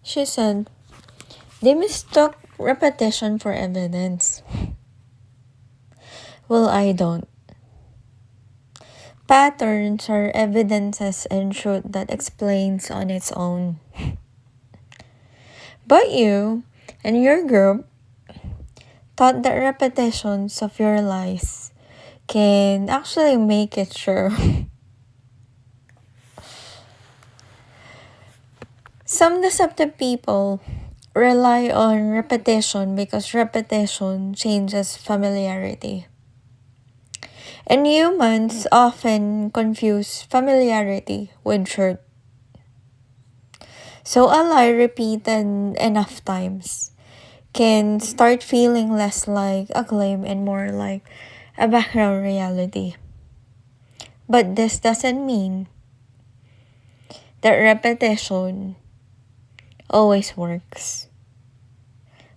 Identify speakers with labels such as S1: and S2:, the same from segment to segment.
S1: She said, they mistook repetition for evidence. Well, I don't. Patterns are evidences and truth that explains on its own. But you and your group thought that repetitions of your lies can actually make it true. Some deceptive people rely on repetition because repetition changes familiarity. And humans often confuse familiarity with truth. So a lie repeated enough times can start feeling less like a claim and more like a background reality. But this doesn't mean that repetition always works.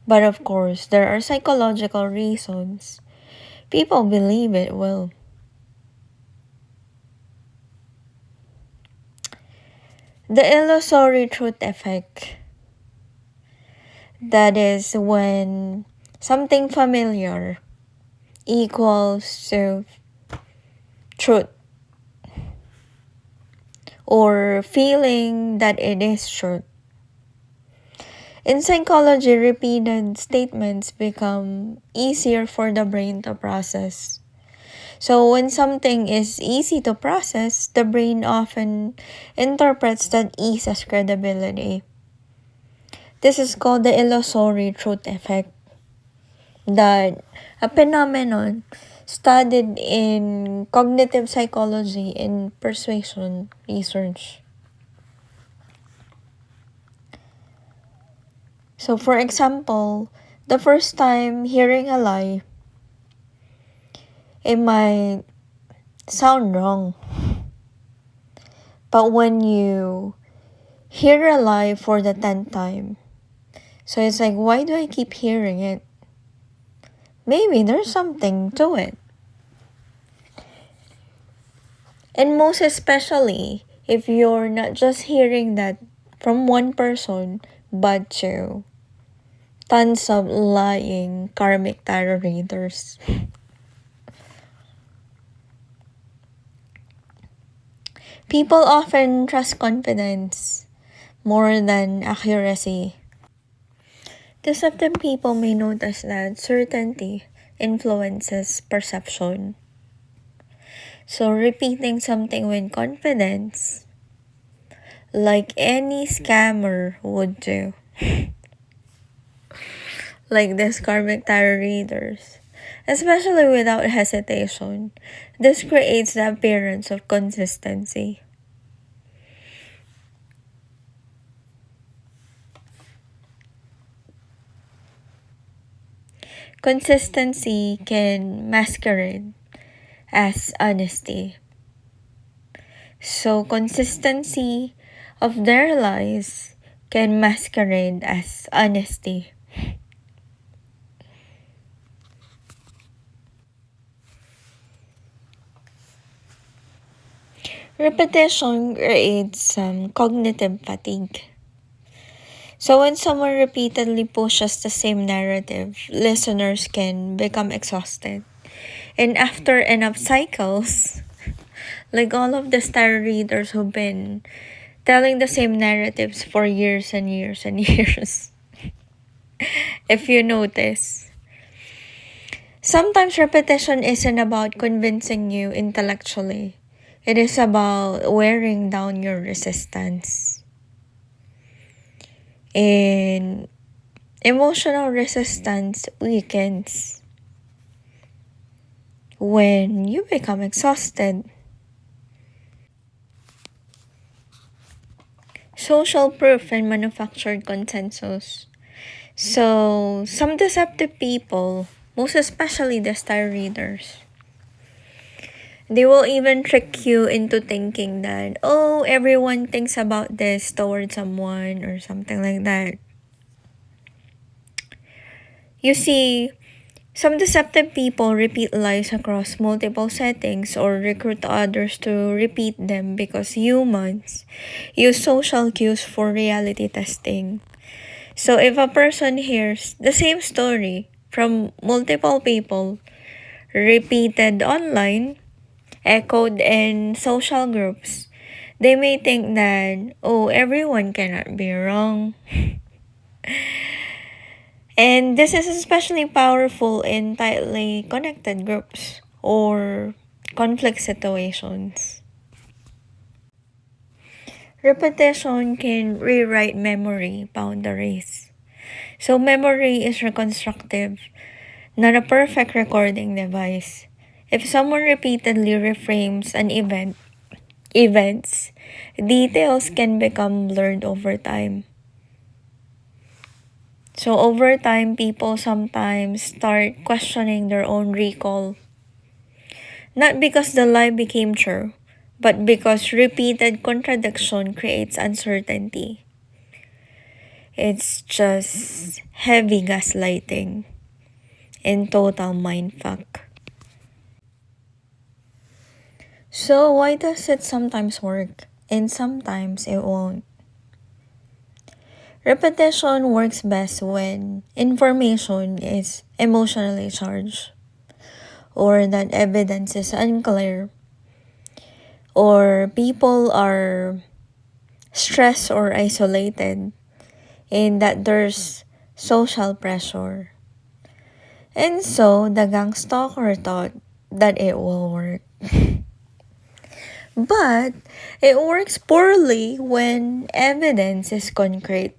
S1: But of course, there are psychological reasons people believe it will. The illusory truth effect. That is when something familiar equals to truth, or feeling that it is truth. In psychology, repeated statements become easier for the brain to process. So when something is easy to process, the brain often interprets that ease as credibility. This is called the illusory truth effect, that a phenomenon studied in cognitive psychology and persuasion research. So for example, the first time hearing a lie, it might sound wrong. But when you hear a lie for the 10th time, so it's like, why do I keep hearing it? Maybe there's something to it. And most especially, if you're not just hearing that from one person, but to tons of lying karmic tarot readers. People often trust confidence more than accuracy. Deceptive people may notice that certainty influences perception. So repeating something with confidence, like any scammer would do, like these karmic tarot readers, especially without hesitation, this creates the appearance of consistency. Consistency can masquerade as honesty. So consistency of their lies can masquerade as honesty. Repetition creates some cognitive fatigue. So when someone repeatedly pushes the same narrative, listeners can become exhausted. And after enough cycles, like all of the star readers who've been telling the same narratives for years and years and years, if you notice, sometimes repetition isn't about convincing you intellectually. It is about wearing down your resistance. And emotional resistance weakens when you become exhausted. Social proof and manufactured consensus. So, some deceptive people, most especially the star readers, they will even trick you into thinking that, oh, everyone thinks about this towards someone or something like that. You see, some deceptive people repeat lies across multiple settings or recruit others to repeat them because humans use social cues for reality testing. So if a person hears the same story from multiple people, repeated online, echoed in social groups, they may think that, oh, everyone cannot be wrong. And this is especially powerful in tightly connected groups or conflict situations. Repetition can rewrite memory boundaries. So memory is reconstructive, not a perfect recording device. If someone repeatedly reframes an events, details can become blurred over time. So over time, people sometimes start questioning their own recall. Not because the lie became true, but because repeated contradiction creates uncertainty. It's just heavy gaslighting and total mindfuck. So why does it sometimes work and sometimes it won't? Repetition works best when information is emotionally charged, or that evidence is unclear, or people are stressed or isolated, and that there's social pressure. And so the gang stalker thought that it will work. But it works poorly when evidence is concrete.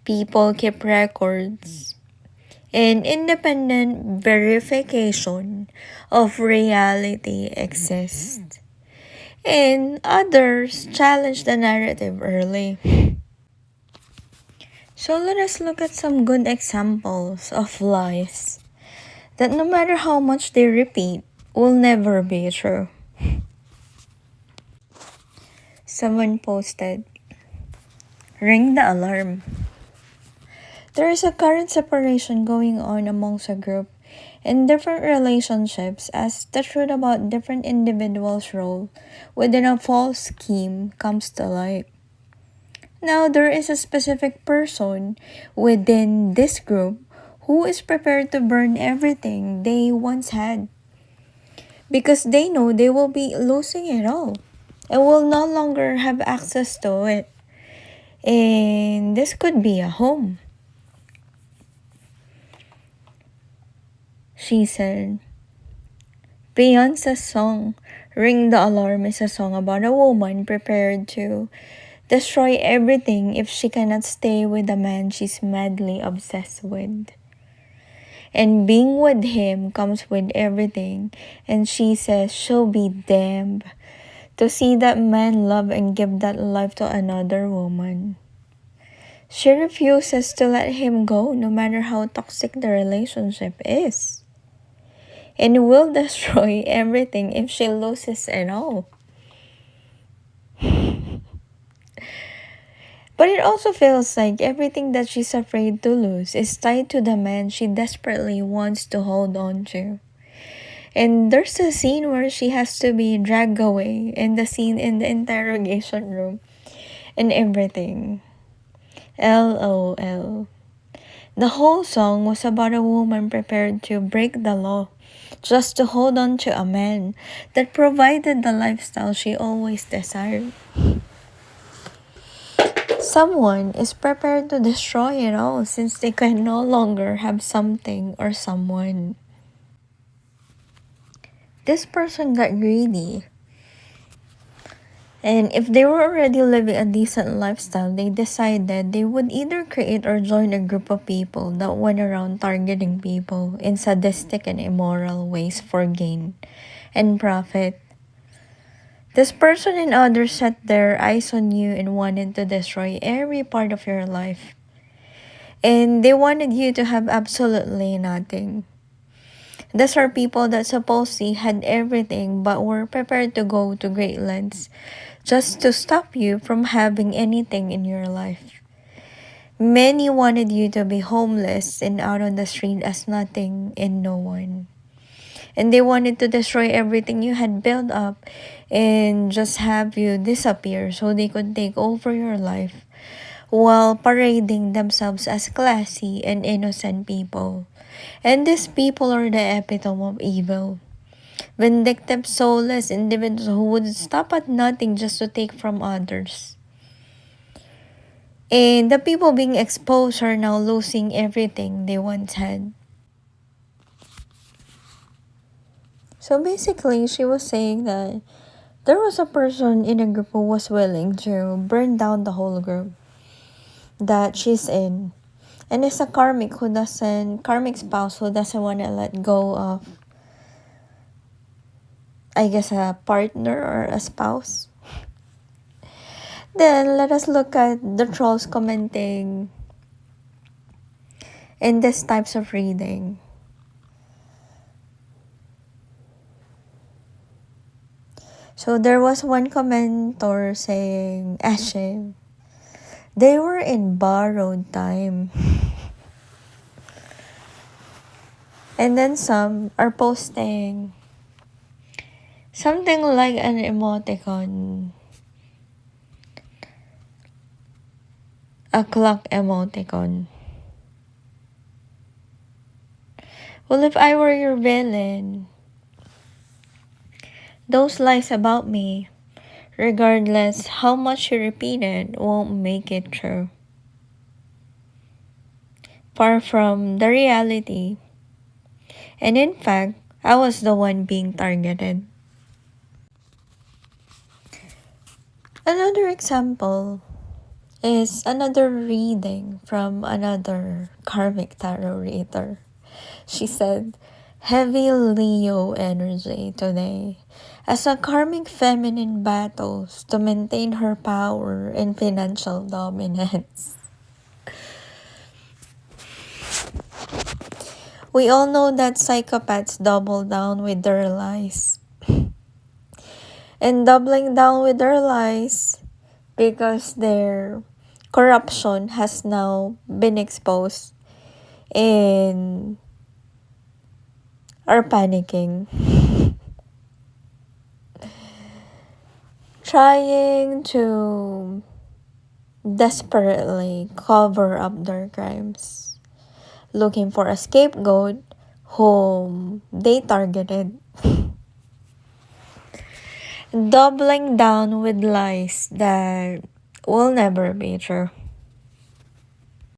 S1: People keep records, and independent verification of reality exists. And others challenge the narrative early. So let us look at some good examples of lies that no matter how much they repeat, will never be true. Someone posted, "Ring the alarm." There is a current separation going on amongst a group in different relationships as the truth about different individuals' role within a false scheme comes to light. Now, there is a specific person within this group who is prepared to burn everything they once had because they know they will be losing it all and will no longer have access to it. And this could be a home. She said, Beyonce's song, Ring the Alarm, is a song about a woman prepared to destroy everything if she cannot stay with the man she's madly obsessed with. And being with him comes with everything, and she says she'll be damned to see that man love and give that life to another woman. She refuses to let him go no matter how toxic the relationship is, and will destroy everything if she loses it all. But it also feels like everything that she's afraid to lose is tied to the man she desperately wants to hold on to. And there's a scene where she has to be dragged away, and the scene in the interrogation room, and everything. LOL. The whole song was about a woman prepared to break the law just to hold on to a man that provided the lifestyle she always desired. Someone is prepared to destroy it all since they can no longer have something or someone. This person got greedy. And if they were already living a decent lifestyle, they decided they would either create or join a group of people that went around targeting people in sadistic and immoral ways for gain and profit. This person and others set their eyes on you and wanted to destroy every part of your life. And they wanted you to have absolutely nothing. These are people that supposedly had everything but were prepared to go to great lengths just to stop you from having anything in your life. Many wanted you to be homeless and out on the street as nothing and no one. And they wanted to destroy everything you had built up and just have you disappear so they could take over your life while parading themselves as classy and innocent people. And these people are the epitome of evil. Vindictive, soulless individuals who would stop at nothing just to take from others. And the people being exposed are now losing everything they once had. So basically, she was saying that there was a person in a group who was willing to burn down the whole group that she's in. And it's a karmic spouse who doesn't want to let go of, I guess, a partner or a spouse. Then let us look at the trolls commenting in these types of reading. So there was one commenter saying, Ashe, they were in borrowed time. And then some are posting something like an emoticon. A clock emoticon. Well, if I were your villain, those lies about me, regardless how much you repeat it, won't make it true. Far from the reality. And in fact, I was the one being targeted. Another example is another reading from another karmic tarot reader. She said, heavy Leo energy today as a karmic feminine battles to maintain her power and financial dominance. We all know that psychopaths double down with their lies. And doubling down with their lies because their corruption has now been exposed and are panicking. Trying to desperately cover up their crimes. Looking for a scapegoat whom they targeted. Doubling down with lies that will never be true.